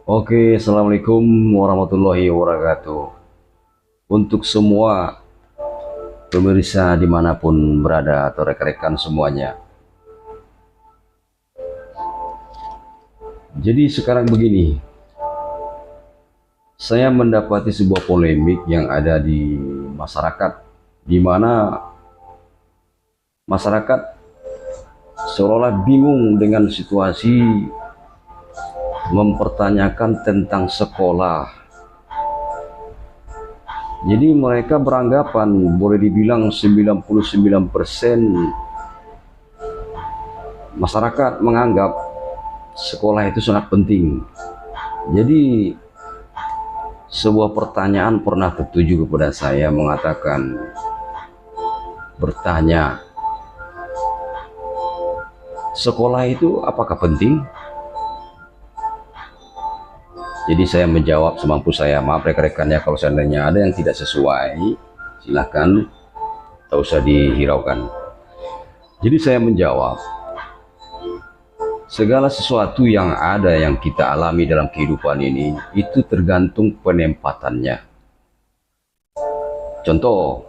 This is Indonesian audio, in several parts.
Oke, assalamualaikum warahmatullahi wabarakatuh. Untuk semua pemirsa dimanapun berada atau rekan-rekan semuanya. Jadi sekarang begini, saya mendapati sebuah polemik yang ada di masyarakat, di mana masyarakat seolah-olah bingung dengan situasi mempertanyakan tentang sekolah. Jadi mereka beranggapan, boleh dibilang 99% masyarakat menganggap sekolah itu sangat penting. Jadi sebuah pertanyaan pernah tertuju kepada saya, mengatakan, bertanya, sekolah itu apakah penting? Jadi saya menjawab semampu saya. Maaf rekan-rekannya kalau seandainya ada yang tidak sesuai, silahkan, tak usah dihiraukan. Jadi saya menjawab, segala sesuatu yang ada yang kita alami dalam kehidupan ini itu tergantung penempatannya. Contoh,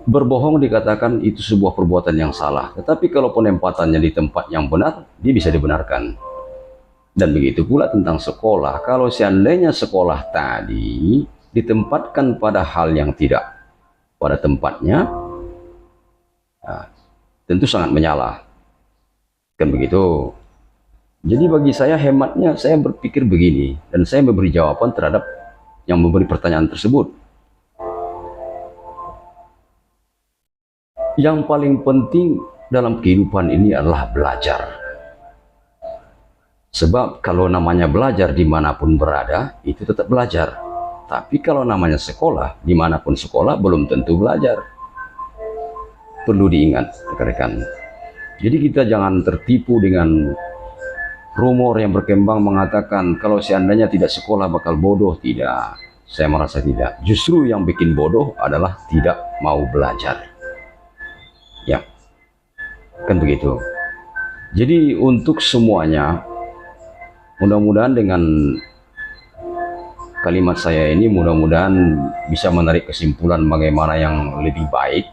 berbohong dikatakan itu sebuah perbuatan yang salah, tetapi kalau penempatannya di tempat yang benar, dia bisa dibenarkan. Dan begitu pula tentang sekolah. Kalau seandainya sekolah tadi ditempatkan pada hal yang tidak pada tempatnya, nah, tentu sangat menyalah. Kan begitu. Jadi bagi saya, hematnya saya berpikir begini, dan saya memberi jawaban terhadap yang memberi pertanyaan tersebut. Yang paling penting dalam kehidupan ini adalah belajar. Sebab kalau namanya belajar dimanapun berada, itu tetap belajar. Tapi kalau namanya sekolah, dimanapun sekolah belum tentu belajar. Perlu diingat rekan-rekan. Jadi kita jangan tertipu dengan rumor yang berkembang mengatakan kalau seandainya tidak sekolah bakal bodoh. Tidak, saya merasa tidak. Justru yang bikin bodoh adalah tidak mau belajar. Ya, kan begitu. Jadi untuk semuanya, mudah-mudahan dengan kalimat saya ini, mudah-mudahan bisa menarik kesimpulan bagaimana yang lebih baik.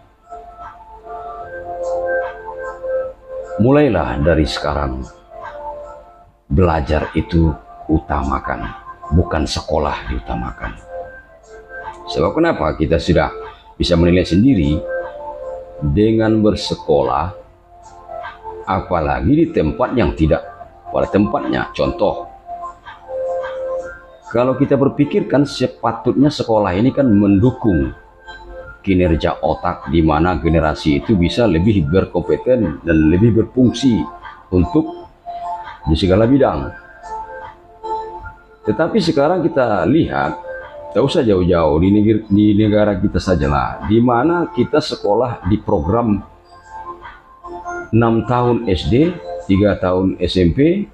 Mulailah dari sekarang, belajar itu utamakan, bukan sekolah diutamakan. Sebab kenapa? Kita sudah bisa menilai sendiri dengan bersekolah, apalagi di tempat yang tidak pada tempatnya. Contoh, kalau kita berpikirkan, sepatutnya sekolah ini kan mendukung kinerja otak, di mana generasi itu bisa lebih berkompeten dan lebih berfungsi untuk di segala bidang. Tetapi sekarang kita lihat, tak usah jauh-jauh, di negara kita sajalah, di mana kita sekolah di program 6 tahun SD, 3 tahun SMP,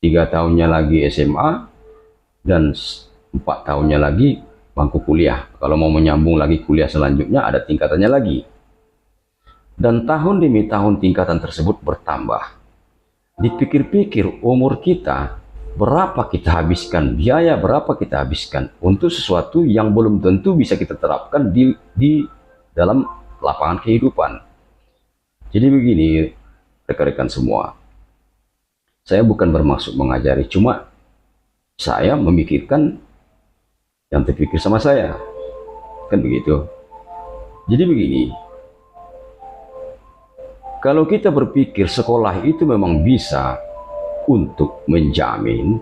3 tahunnya lagi SMA, dan 4 tahunnya lagi bangku kuliah. Kalau mau menyambung lagi kuliah selanjutnya, ada tingkatannya lagi. Dan tahun demi tahun tingkatan tersebut bertambah. Dipikir-pikir umur kita, berapa kita habiskan, biaya berapa kita habiskan untuk sesuatu yang belum tentu bisa kita terapkan di dalam lapangan kehidupan. Jadi begini rekan-rekan semua, saya bukan bermaksud mengajari, cuma saya memikirkan yang terpikir sama saya, kan begitu. Jadi begini, kalau kita berpikir sekolah itu memang bisa untuk menjamin,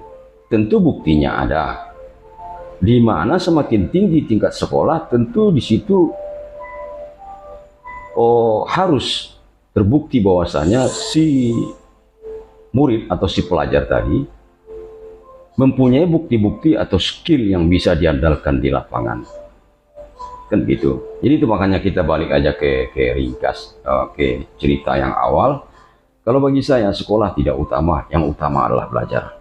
tentu buktinya ada. Di mana semakin tinggi tingkat sekolah, tentu di situ harus terbukti bahwasanya si murid atau si pelajar tadi mempunyai bukti-bukti atau skill yang bisa diandalkan di lapangan, kan gitu. Jadi itu makanya kita balik aja ke ringkas, ke cerita yang awal. Kalau bagi saya sekolah tidak utama, yang utama adalah belajar.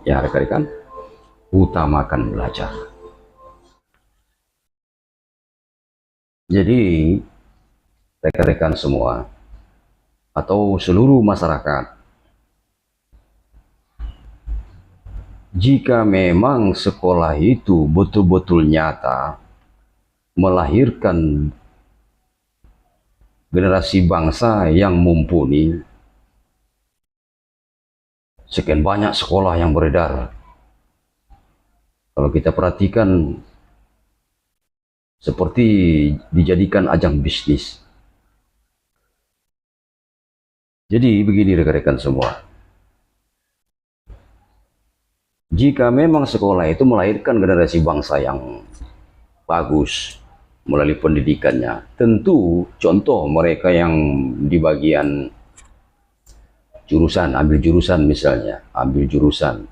Ya rekan-rekan, utamakan belajar. Jadi rekan-rekan semua atau seluruh masyarakat, jika memang sekolah itu betul-betul nyata melahirkan generasi bangsa yang mumpuni, sekian banyak sekolah yang beredar. Kalau kita perhatikan, seperti dijadikan ajang bisnis. Jadi begini rekan-rekan semua, jika memang sekolah itu melahirkan generasi bangsa yang bagus melalui pendidikannya, tentu contoh mereka yang di bagian jurusan, ambil jurusan misalnya, ambil jurusan.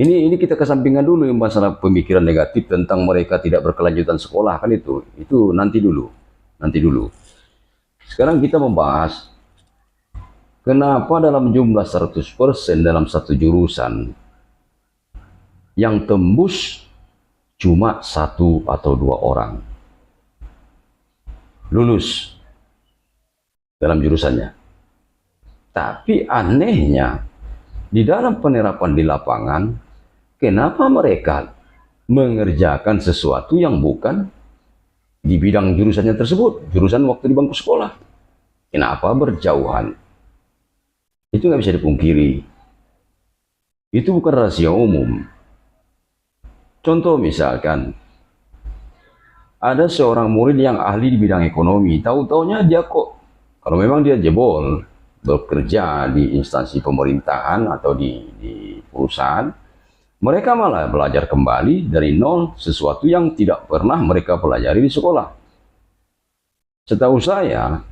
Ini kita kesampingkan dulu yang masalah pemikiran negatif tentang mereka tidak berkelanjutan sekolah, kan itu nanti dulu. Sekarang kita membahas kenapa dalam jumlah 100% dalam satu jurusan yang tembus cuma 1 atau 2 orang lulus dalam jurusannya. Tapi anehnya, di dalam penerapan di lapangan, kenapa mereka mengerjakan sesuatu yang bukan di bidang jurusannya tersebut, jurusan waktu di bangku sekolah? Kenapa berjauhan? Itu nggak bisa dipungkiri. Itu bukan rahasia umum. Contoh misalkan, ada seorang murid yang ahli di bidang ekonomi, tahu-taunya dia kok, kalau memang dia jebol, bekerja di instansi pemerintahan atau di perusahaan, mereka malah belajar kembali dari nol sesuatu yang tidak pernah mereka pelajari di sekolah. Setahu saya,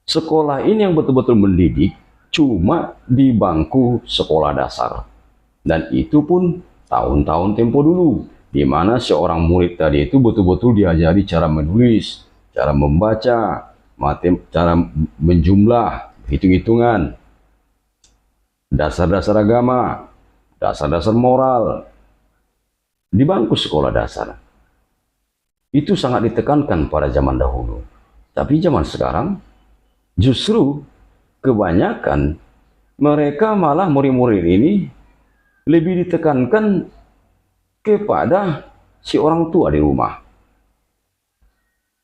sekolah ini yang betul-betul mendidik cuma di bangku sekolah dasar. Dan itu pun tahun-tahun tempo dulu, di mana seorang murid tadi itu betul-betul diajari cara menulis, cara membaca, cara menjumlah, hitung-hitungan, dasar-dasar agama, dasar-dasar moral, di bangku sekolah dasar. Itu sangat ditekankan pada zaman dahulu. Tapi zaman sekarang, justru kebanyakan mereka malah murid-murid ini lebih ditekankan kepada si orang tua di rumah.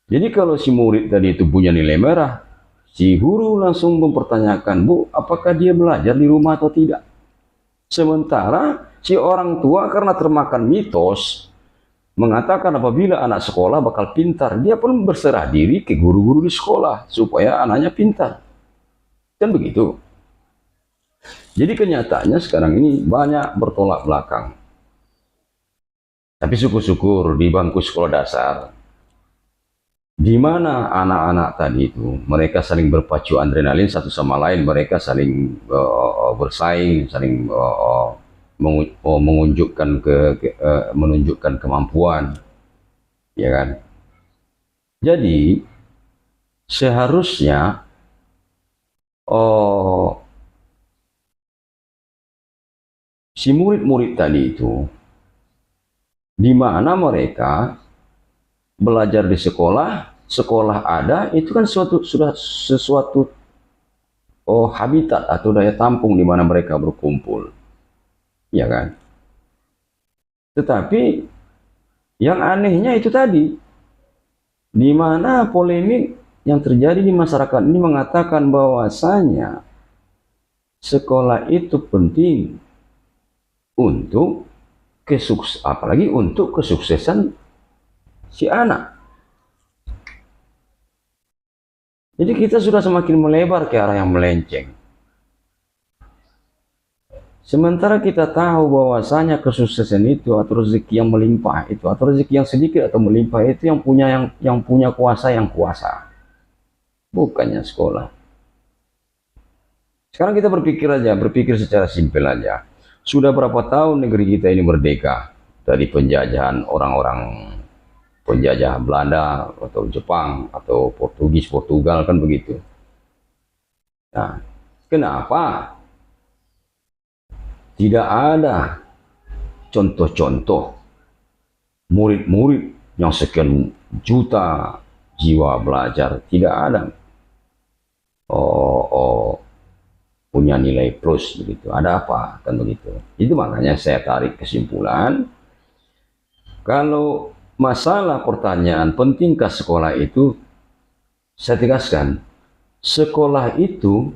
Jadi kalau si murid tadi itu punya nilai merah, si guru langsung mempertanyakan, "Bu, apakah dia belajar di rumah atau tidak?" Sementara si orang tua karena termakan mitos mengatakan apabila anak sekolah bakal pintar, dia pun berserah diri ke guru-guru di sekolah supaya anaknya pintar. Kan begitu. Jadi kenyataannya sekarang ini banyak bertolak belakang. Tapi syukur-syukur di bangku sekolah dasar, di mana anak-anak tadi itu mereka saling berpacu adrenalin satu sama lain, mereka saling bersaing, saling menunjukkan kemampuan, ya kan? Jadi seharusnya si murid-murid tadi itu, di mana mereka belajar di sekolah, sekolah ada, itu kan sudah sesuatu habitat atau daya tampung di mana mereka berkumpul, ya kan? Tetapi yang anehnya itu tadi, di mana polemik yang terjadi di masyarakat ini mengatakan bahwasanya sekolah itu penting untuk apalagi untuk kesuksesan si anak. Jadi kita sudah semakin melebar ke arah yang melenceng. Sementara kita tahu bahwasanya kesuksesan itu atau rezeki yang melimpah itu atau rezeki yang sedikit atau melimpah itu yang punya kuasa yang kuasa. Bukannya sekolah. Sekarang kita berpikir secara simpel aja. Sudah berapa tahun negeri kita ini merdeka dari penjajahan orang-orang penjajah Belanda atau Jepang atau Portugal kan begitu. Nah, kenapa tidak ada contoh-contoh murid-murid yang sekian juta jiwa belajar? Tidak ada punya nilai plus begitu. Ada apa kan begitu. Itu makanya saya tarik kesimpulan, kalau masalah pertanyaan pentingkah sekolah itu, saya tegaskan, sekolah itu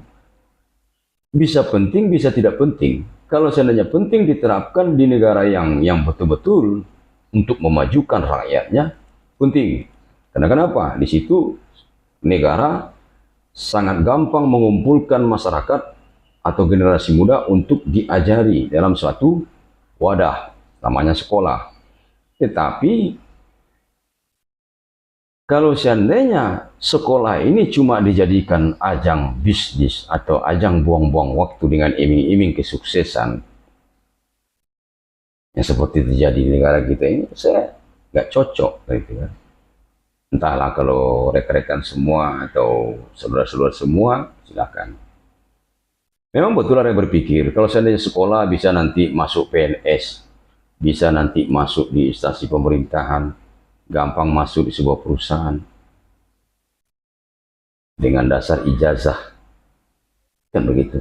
bisa penting, bisa tidak penting. Kalau seandainya penting diterapkan di negara yang betul-betul untuk memajukan rakyatnya, penting. Karena kenapa? Di situ negara sangat gampang mengumpulkan masyarakat atau generasi muda untuk diajari dalam suatu wadah, namanya sekolah. Tetapi kalau seandainya sekolah ini cuma dijadikan ajang bisnis atau ajang buang-buang waktu dengan iming-iming kesuksesan, yang seperti terjadi di negara kita ini, saya nggak cocok gitu kan. Entahlah, kalau rekan-rekan semua atau saudara-saudara semua, silakan. Memang betul ada yang berpikir, kalau seandainya sekolah bisa nanti masuk PNS, bisa nanti masuk di instansi pemerintahan, gampang masuk di sebuah perusahaan dengan dasar ijazah, kan begitu.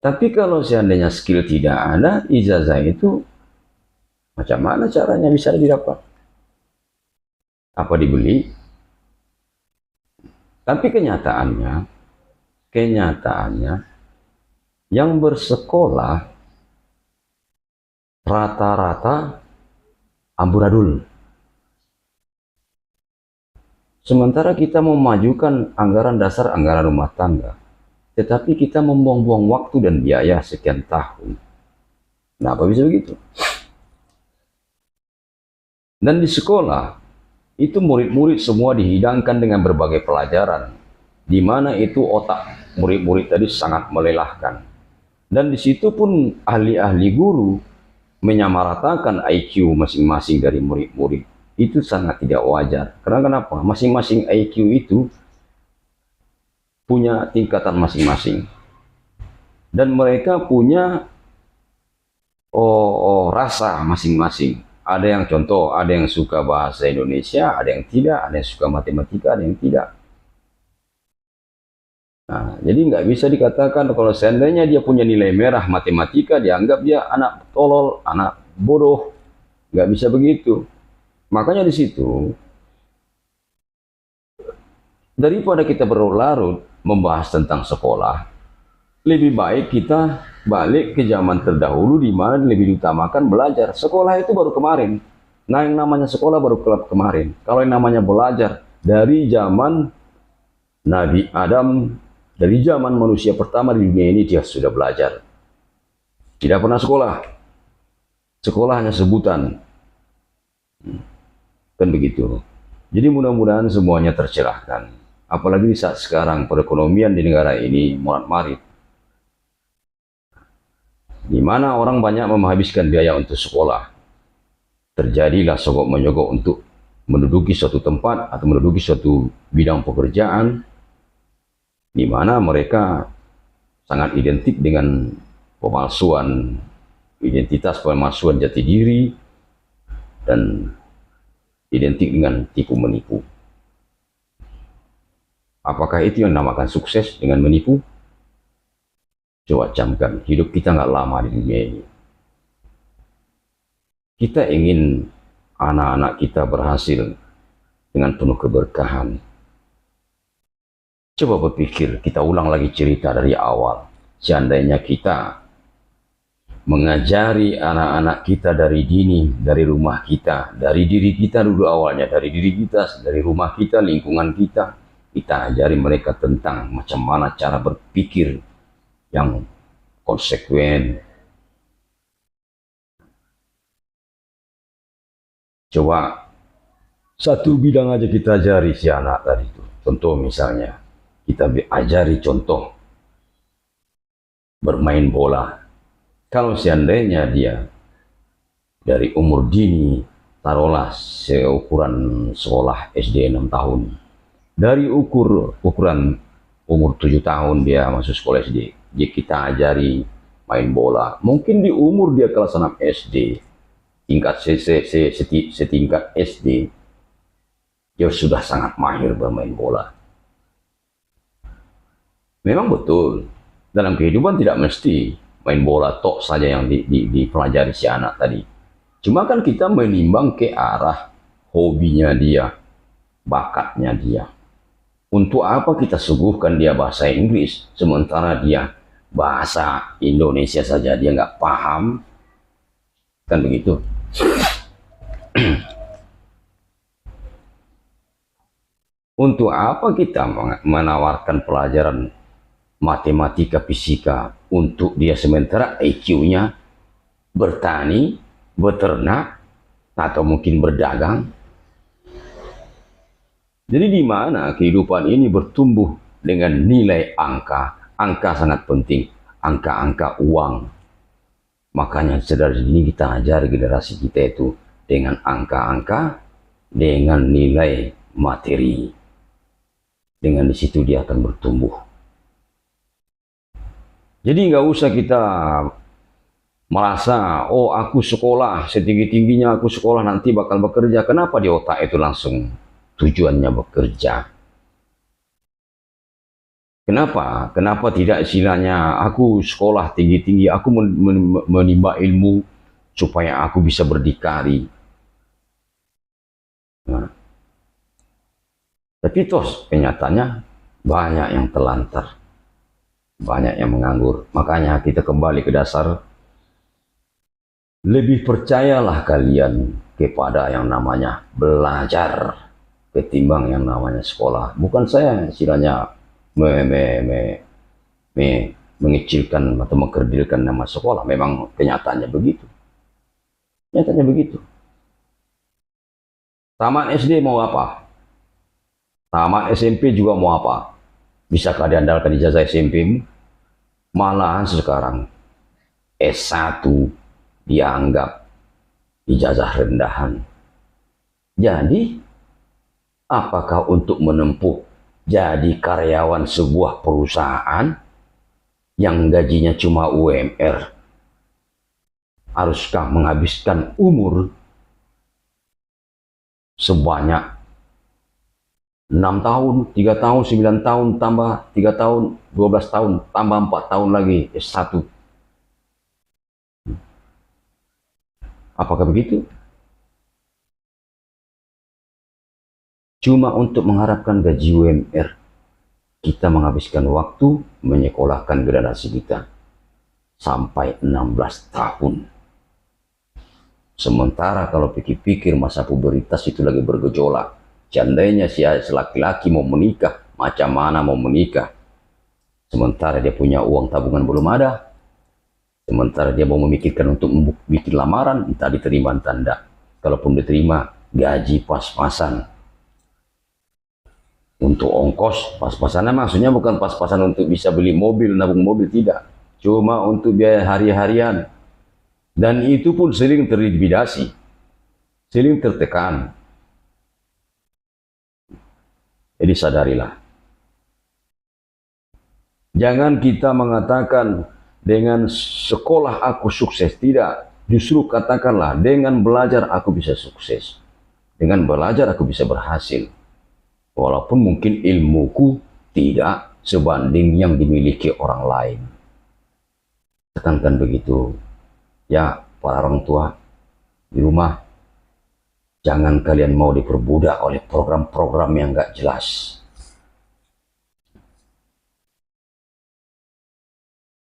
Tapi kalau seandainya skill tidak ada, ijazah itu macam mana caranya bisa didapat? Apa dibeli? Tapi kenyataannya yang bersekolah rata-rata amburadul. Sementara kita memajukan anggaran dasar, anggaran rumah tangga, tetapi kita membuang-buang waktu dan biaya sekian tahun. Kenapa bisa begitu? Dan di sekolah, itu murid-murid semua dihidangkan dengan berbagai pelajaran, di mana itu otak murid-murid tadi sangat melelahkan. Dan di situ pun ahli-ahli guru menyamaratakan IQ masing-masing dari murid-murid. Itu sangat tidak wajar. Karena kenapa? Masing-masing IQ itu punya tingkatan masing-masing. Dan mereka punya rasa masing-masing. Ada yang contoh, ada yang suka bahasa Indonesia, ada yang tidak, ada yang suka matematika, ada yang tidak. Nah, jadi nggak bisa dikatakan kalau seandainya dia punya nilai merah matematika, dianggap dia anak tolol, anak bodoh. Nggak bisa begitu. Makanya di situ, daripada kita berlarut membahas tentang sekolah, lebih baik kita balik ke zaman terdahulu di mana lebih diutamakan belajar. Sekolah itu baru kemarin. Nah, yang namanya sekolah baru kemarin. Kalau yang namanya belajar dari zaman Nabi Adam, dari zaman manusia pertama di dunia ini dia sudah belajar. Tidak pernah sekolah. Sekolah hanya sebutan. Kan begitu. Jadi mudah-mudahan semuanya tercerahkan. Apalagi saat sekarang perekonomian di negara ini morat-marit, di mana orang banyak menghabiskan biaya untuk sekolah. Terjadilah sogok menyogok untuk menduduki suatu tempat atau menduduki suatu bidang pekerjaan, di mana mereka sangat identik dengan pemalsuan identitas, pemalsuan jati diri, dan identik dengan tipu menipu. Apakah itu yang dinamakan sukses dengan menipu? Coba camkan, hidup kita nggak lama di dunia ini. Kita ingin anak-anak kita berhasil dengan penuh keberkahan. Coba berpikir, kita ulang lagi cerita dari awal. Seandainya kita mengajari anak-anak kita dari dini, dari rumah kita, dari diri kita dulu awalnya, dari diri kita, dari rumah kita, lingkungan kita, kita ajari mereka tentang macam mana cara berpikir yang konsekuen. Coba satu bidang aja kita ajari si anak tadi itu. Contoh misalnya, kita ajari contoh bermain bola. Kalau seandainya dia dari umur dini, taruhlah seukuran sekolah SD 6 tahun. Dari ukuran umur 7 tahun dia masuk sekolah SD, dia kita ajari main bola. Mungkin di umur dia kelas 6 SD, tingkat setingkat SD, dia sudah sangat mahir bermain bola. Memang betul, dalam kehidupan tidak mesti main bola tok saja yang dipelajari si anak tadi. Cuma kan kita menimbang ke arah hobinya dia, bakatnya dia. Untuk apa kita suguhkan dia bahasa Inggris, sementara dia bahasa Indonesia saja dia nggak paham, kan begitu. Untuk apa kita menawarkan pelajaran matematika, fisika untuk dia sementara IQ-nya bertani, beternak, atau mungkin berdagang. Jadi di mana kehidupan ini bertumbuh dengan nilai angka. Angka sangat penting, angka-angka uang. Makanya dari ini kita ajari generasi kita itu dengan angka-angka, dengan nilai materi. Dengan di situ dia akan bertumbuh. Jadi nggak usah kita merasa, oh aku sekolah, setinggi-tingginya aku sekolah nanti bakal bekerja. Kenapa di otak itu langsung tujuannya bekerja? Kenapa? Kenapa tidak istilahnya aku sekolah tinggi-tinggi, aku menimba ilmu supaya aku bisa berdikari. Nah, tapi tos kenyataannya banyak yang telantar, banyak yang menganggur. Makanya kita kembali ke dasar, lebih percayalah kalian kepada yang namanya belajar ketimbang yang namanya sekolah. Bukan saya istilahnya mengecilkan atau mengkerdilkan nama sekolah. Memang kenyataannya begitu. Kenyataannya begitu. Tamat SD mau apa? Tamat SMP juga mau apa? Bisakah diandalkan ijazah SMP-mu? Malahan sekarang S1 dianggap ijazah rendahan. Jadi, apakah untuk menempuh jadi karyawan sebuah perusahaan yang gajinya cuma UMR, haruskah menghabiskan umur sebanyak 6 tahun, 3 tahun, 9 tahun, tambah 3 tahun, 12 tahun, tambah 4 tahun lagi S1? Apakah begitu? Cuma untuk mengharapkan gaji UMR, kita menghabiskan waktu menyekolahkan generasi kita sampai 16 tahun. Sementara kalau pikir-pikir masa pubertas itu lagi bergejolak. Seandainya si laki-laki mau menikah, macam mana mau menikah? Sementara dia punya uang tabungan belum ada. Sementara dia mau memikirkan untuk bikin lamaran, entah diterima entah tidak. Kalaupun diterima, gaji pas-pasan. Untuk ongkos, pas-pasannya maksudnya bukan pas-pasan untuk bisa beli mobil, nabung mobil, tidak. Cuma untuk biaya hari-harian. Dan itu pun sering terintimidasi, sering tertekan. Jadi sadarilah. Jangan kita mengatakan dengan sekolah aku sukses, tidak. Justru katakanlah dengan belajar aku bisa sukses. Dengan belajar aku bisa berhasil. Walaupun mungkin ilmuku tidak sebanding yang dimiliki orang lain. Tekankan begitu. Ya, para orang tua di rumah, jangan kalian mau diperbudak oleh program-program yang nggak jelas.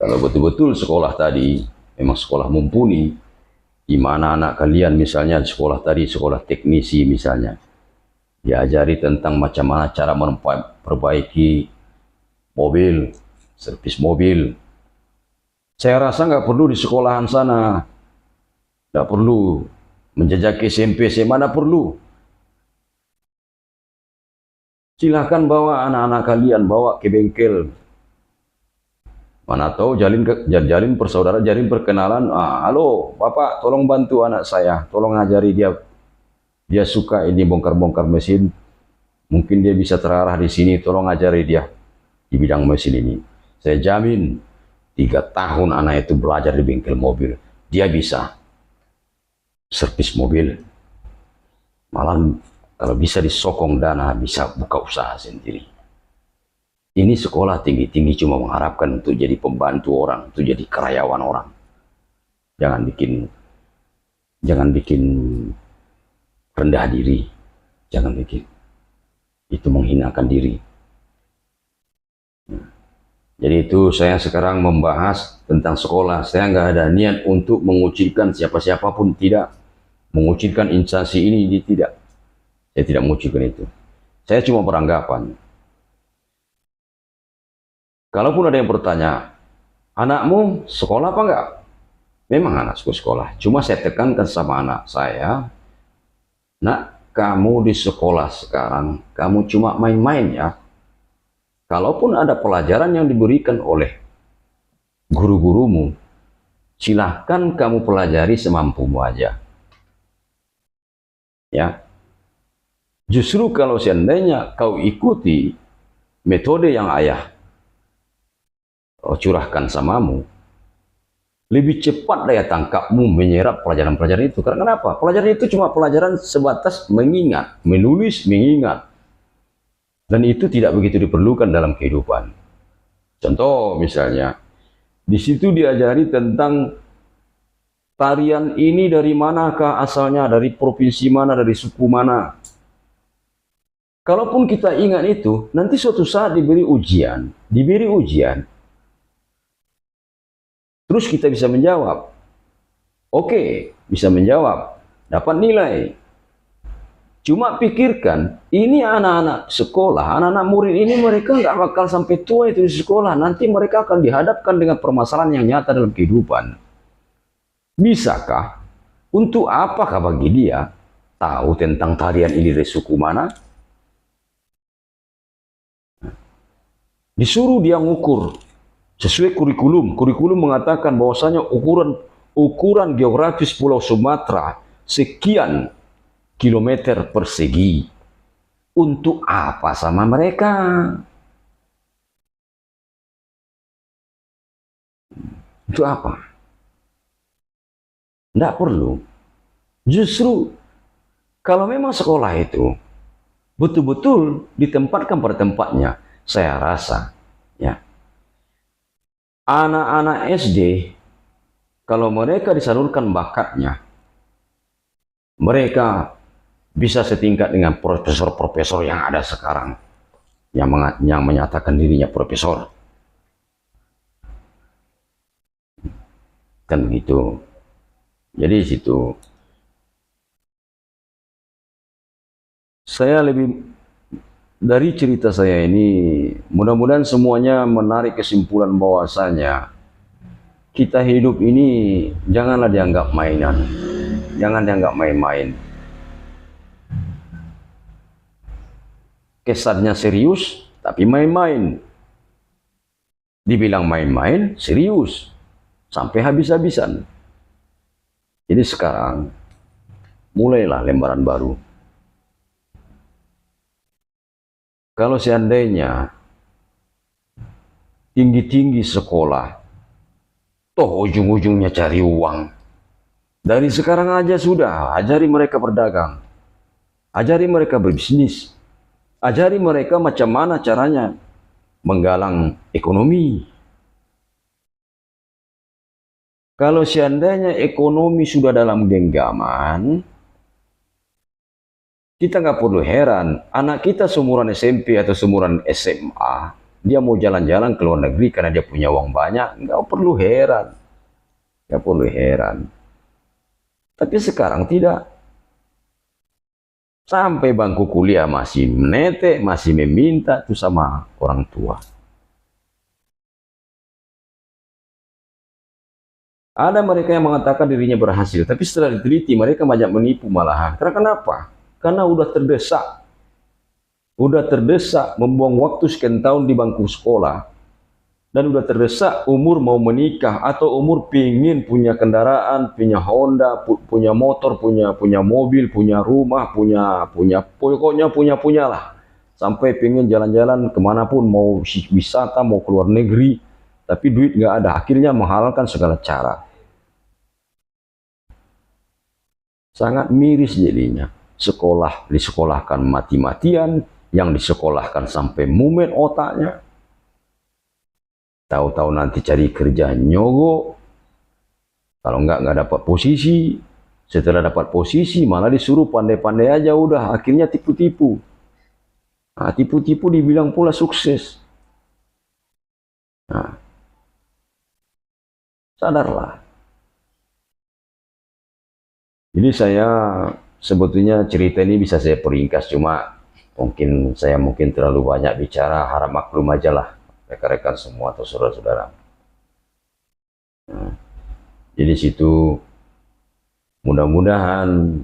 Kalau betul-betul sekolah tadi memang sekolah mumpuni, di mana anak kalian misalnya sekolah tadi, sekolah teknisi misalnya, diajari tentang macam mana cara memperbaiki mobil, servis mobil. Saya rasa nggak perlu di sekolahan sana, nggak perlu menjajaki SMP, SMA, nggak perlu. Silahkan bawa anak-anak kalian, bawa ke bengkel. Mana tahu jalin persaudara, jalin perkenalan. Halo, Bapak, tolong bantu anak saya, tolong ngajari dia. Dia suka ini bongkar-bongkar mesin. Mungkin dia bisa terarah di sini, tolong ngajari dia di bidang mesin ini. Saya jamin 3 tahun anak itu belajar di bengkel mobil, dia bisa servis mobil. Malah kalau bisa disokong dana, bisa buka usaha sendiri. Ini sekolah tinggi-tinggi cuma mengharapkan untuk jadi pembantu orang, untuk jadi karyawan orang. Jangan bikin rendah diri, jangan bikin. Itu menghinakan diri. Jadi itu saya sekarang membahas tentang sekolah. Saya nggak ada niat untuk mengucilkan siapa-siapapun, tidak. Mengucilkan instansi ini, tidak. Saya tidak mengucilkan itu. Saya cuma beranggapan. Kalaupun ada yang bertanya, anakmu sekolah apa enggak? Memang anakku sekolah. Cuma saya tekankan sama anak saya, nak, kamu di sekolah sekarang, kamu cuma main-main ya. Kalaupun ada pelajaran yang diberikan oleh guru-gurumu, silahkan kamu pelajari semampumu aja. Ya. Justru kalau seandainya kau ikuti metode yang ayah curahkan samamu, lebih cepat daya tangkapmu menyerap pelajaran-pelajaran itu. Karena kenapa? Pelajaran itu cuma pelajaran sebatas mengingat, menulis, mengingat. Dan itu tidak begitu diperlukan dalam kehidupan. Contoh misalnya, di situ diajari tentang tarian ini dari manakah asalnya, dari provinsi mana, dari suku mana. Kalaupun kita ingat itu, nanti suatu saat diberi ujian, terus kita bisa menjawab. Oke, bisa menjawab, dapat nilai. Cuma pikirkan, ini anak-anak sekolah, anak-anak murid ini mereka nggak bakal sampai tua itu di sekolah. Nanti mereka akan dihadapkan dengan permasalahan yang nyata dalam kehidupan. Bisakah? Untuk apakah bagi dia tahu tentang tarian ini dari suku mana? Disuruh dia ngukur sesuai kurikulum. Kurikulum mengatakan bahwasanya ukuran geografis Pulau Sumatera sekian kilometer persegi. Untuk apa sama mereka? Untuk apa? Tidak perlu. Justru kalau memang sekolah itu betul-betul ditempatkan pada tempatnya, saya rasa ya, anak-anak SD kalau mereka disalurkan bakatnya, mereka bisa setingkat dengan profesor-profesor yang ada sekarang, yang menyatakan dirinya profesor. Kan begitu. Jadi situ saya lebih dari cerita saya ini, mudah-mudahan semuanya menarik kesimpulan bahwasanya kita hidup ini janganlah dianggap mainan, jangan dianggap main-main. Kesannya serius, tapi main-main. Dibilang main-main, serius, sampai habis-habisan. Jadi sekarang, mulailah lembaran baru. Kalau seandainya tinggi-tinggi sekolah, toh ujung-ujungnya cari uang. Dari sekarang aja sudah, ajari mereka berdagang. Ajari mereka berbisnis. Ajari mereka macam mana caranya menggalang ekonomi. Kalau seandainya ekonomi sudah dalam genggaman, kita nggak perlu heran, anak kita seumuran SMP atau seumuran SMA, dia mau jalan-jalan ke luar negeri karena dia punya uang banyak, nggak perlu heran. Nggak perlu heran. Tapi sekarang tidak. Sampai bangku kuliah masih menetek, masih meminta itu sama orang tua. Ada mereka yang mengatakan dirinya berhasil, tapi setelah diteliti mereka banyak menipu malahan. Karena kenapa? Karena udah terdesak membuang waktu sekian tahun di bangku sekolah, dan udah terdesak umur mau menikah atau umur pingin punya kendaraan, punya Honda, punya motor, punya mobil, punya rumah, pokoknya punya lah, sampai pingin jalan-jalan kemanapun, mau wisata, mau keluar negeri, tapi duit nggak ada, akhirnya menghalalkan segala cara. Sangat miris jadinya. Sekolah disekolahkan mati-matian, yang disekolahkan sampai mumet otaknya. tahu-tahu nanti cari kerja nyogok, kalau nggak dapat posisi, setelah dapat posisi malah disuruh pandai-pandai aja, udah akhirnya tipu-tipu. Nah, tipu-tipu dibilang pula sukses. Nah, sadarlah. Jadi saya sebetulnya cerita ini bisa saya peringkas, cuma mungkin saya terlalu banyak bicara, harap maklum aja lah rekan-rekan semua atau saudara-saudara. Nah, jadi situ mudah-mudahan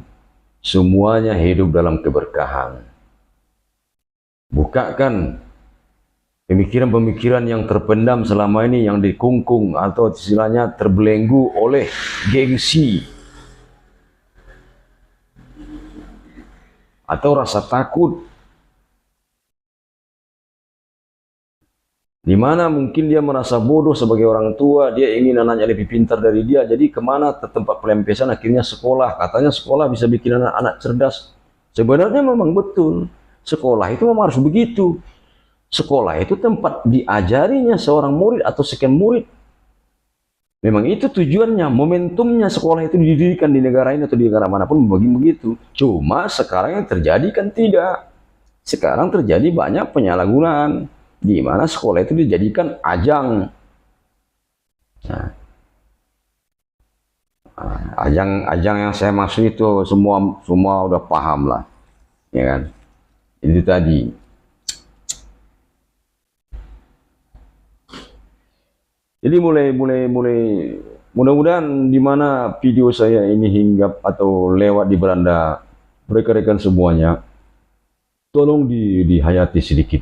semuanya hidup dalam keberkahan. Bukakan pemikiran-pemikiran yang terpendam selama ini, yang dikungkung atau istilahnya terbelenggu oleh gengsi atau rasa takut, di mana mungkin dia merasa bodoh sebagai orang tua, dia ingin anaknya lebih pintar dari dia, jadi kemana ke tempat pelampiasan, akhirnya sekolah. Katanya sekolah bisa bikin anak-anak cerdas. Sebenarnya memang betul, sekolah itu memang harus begitu. Sekolah itu tempat diajarinya seorang murid atau sekian murid. Memang itu tujuannya, momentumnya sekolah itu didirikan di negara ini atau di negara manapun begitu. Cuma sekarang yang terjadi kan tidak. Sekarang terjadi banyak penyalahgunaan, di mana sekolah itu dijadikan ajang. Nah, ajang yang saya maksud itu semua udah paham lah, ya kan? Itu tadi. Jadi mudah-mudahan di mana video saya ini hinggap atau lewat di beranda rekan-rekan semuanya, tolong dihayati sedikit.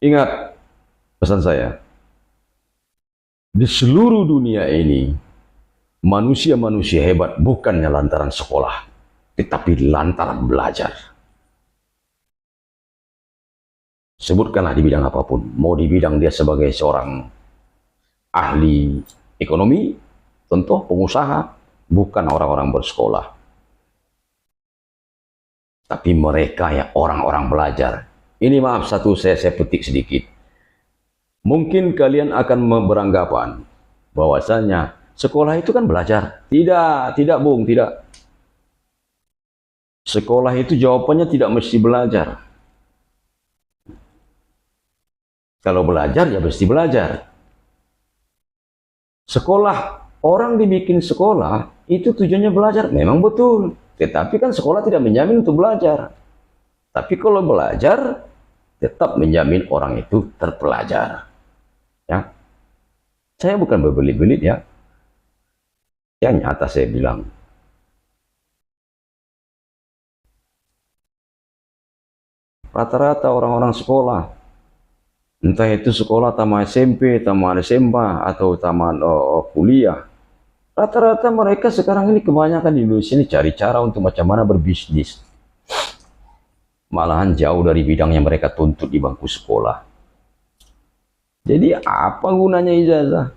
Ingat pesan saya, di seluruh dunia ini manusia-manusia hebat bukannya lantaran sekolah, tetapi lantaran belajar. Sebutkanlah di bidang apapun, mau di bidang dia sebagai seorang ahli ekonomi, contoh pengusaha, bukan orang-orang bersekolah, tapi mereka ya orang-orang belajar. Ini maaf saya petik sedikit. Mungkin kalian akan beranggapan bahwasanya sekolah itu kan belajar. Tidak Bung, tidak. Sekolah itu jawabannya tidak mesti belajar. Kalau belajar ya mesti belajar. Sekolah, orang dibikin sekolah itu tujuannya belajar, memang betul. Tetapi kan sekolah tidak menjamin untuk belajar. Tapi kalau belajar, tetap menjamin orang itu terpelajar. Ya, saya bukan berbelit-belit ya. Yang nyata saya bilang. Rata-rata orang-orang sekolah, entah itu sekolah taman SMP, taman SMA, atau taman kuliah, rata-rata mereka sekarang ini kebanyakan di Indonesia ini cari cara untuk macam mana berbisnis. Malahan jauh dari bidang yang mereka tuntut di bangku sekolah. Jadi apa gunanya ijazah?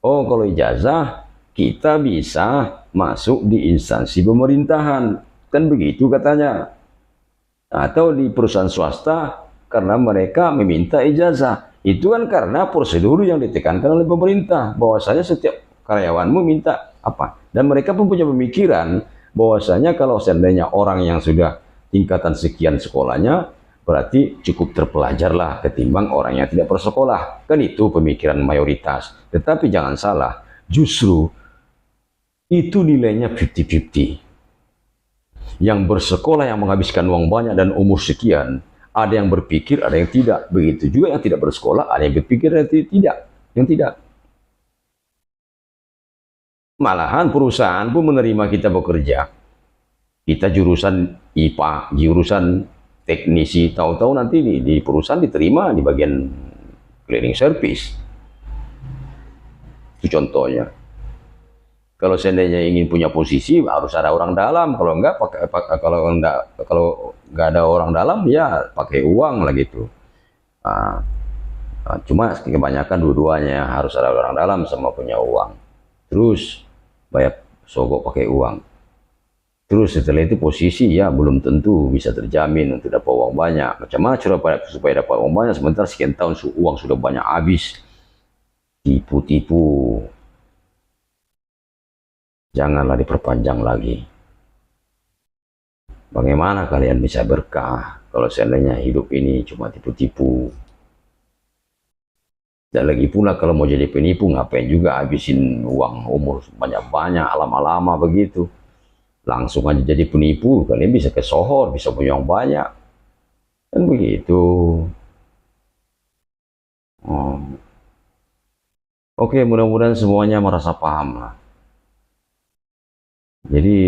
Oh, kalau ijazah kita bisa masuk di instansi pemerintahan, kan begitu katanya. Atau di perusahaan swasta karena mereka meminta ijazah. Itu kan karena prosedur yang ditekankan oleh pemerintah, bahwasanya setiap karyawanmu minta apa. Dan mereka pun punya pemikiran bahwasanya kalau seandainya orang yang sudah tingkatan sekian sekolahnya, berarti cukup terpelajarlah ketimbang orang yang tidak bersekolah. Kan itu pemikiran mayoritas. Tetapi jangan salah, justru itu nilainya 50-50. Yang bersekolah yang menghabiskan uang banyak dan umur sekian, ada yang berpikir, ada yang tidak. Begitu juga yang tidak bersekolah, ada yang berpikir, yang tidak. Malahan perusahaan pun menerima kita bekerja. Kita jurusan IPA, jurusan teknisi, tahu-tahu nanti di perusahaan diterima di bagian cleaning service. Itu contohnya. Kalau seandainya ingin punya posisi harus ada orang dalam, kalau enggak kalau nggak ada orang dalam ya pakai uang lah gitu. Cuma kebanyakan dua-duanya, harus ada orang dalam sama punya uang. Terus bayar sogok pakai uang. Terus setelah itu posisi ya belum tentu bisa terjamin untuk dapat uang banyak. Macam mana cara supaya dapat uang banyak sementara sekian tahun uang sudah banyak habis. Tipu-tipu. Janganlah diperpanjang lagi. Bagaimana kalian bisa berkah kalau seandainya hidup ini cuma tipu-tipu? Dan lagi pula kalau mau jadi penipu ngapain juga habisin uang umur banyak-banyak lama-lama begitu. Langsung aja jadi penipu, kalian bisa ke sohor, bisa punya uang banyak. Kan begitu. Oke, mudah-mudahan semuanya merasa paham lah. Jadi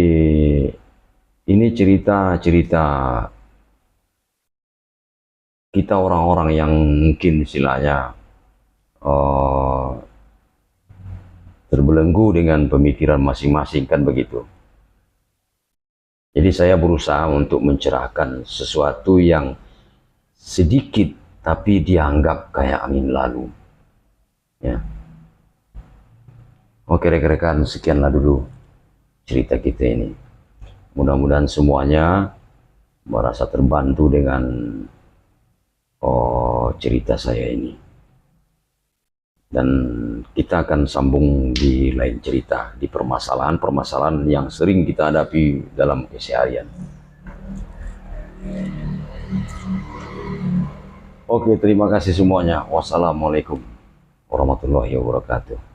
ini cerita-cerita kita orang-orang yang mungkin istilahnya terbelenggu dengan pemikiran masing-masing, kan begitu. Jadi saya berusaha untuk mencerahkan sesuatu yang sedikit tapi dianggap kayak angin lalu. Ya. Oke rekan-rekan, sekianlah dulu cerita kita ini. Mudah-mudahan semuanya merasa terbantu dengan cerita saya ini. Dan kita akan sambung di lain cerita, di permasalahan-permasalahan yang sering kita hadapi dalam keseharian. Oke, terima kasih semuanya. Wassalamualaikum warahmatullahi wabarakatuh.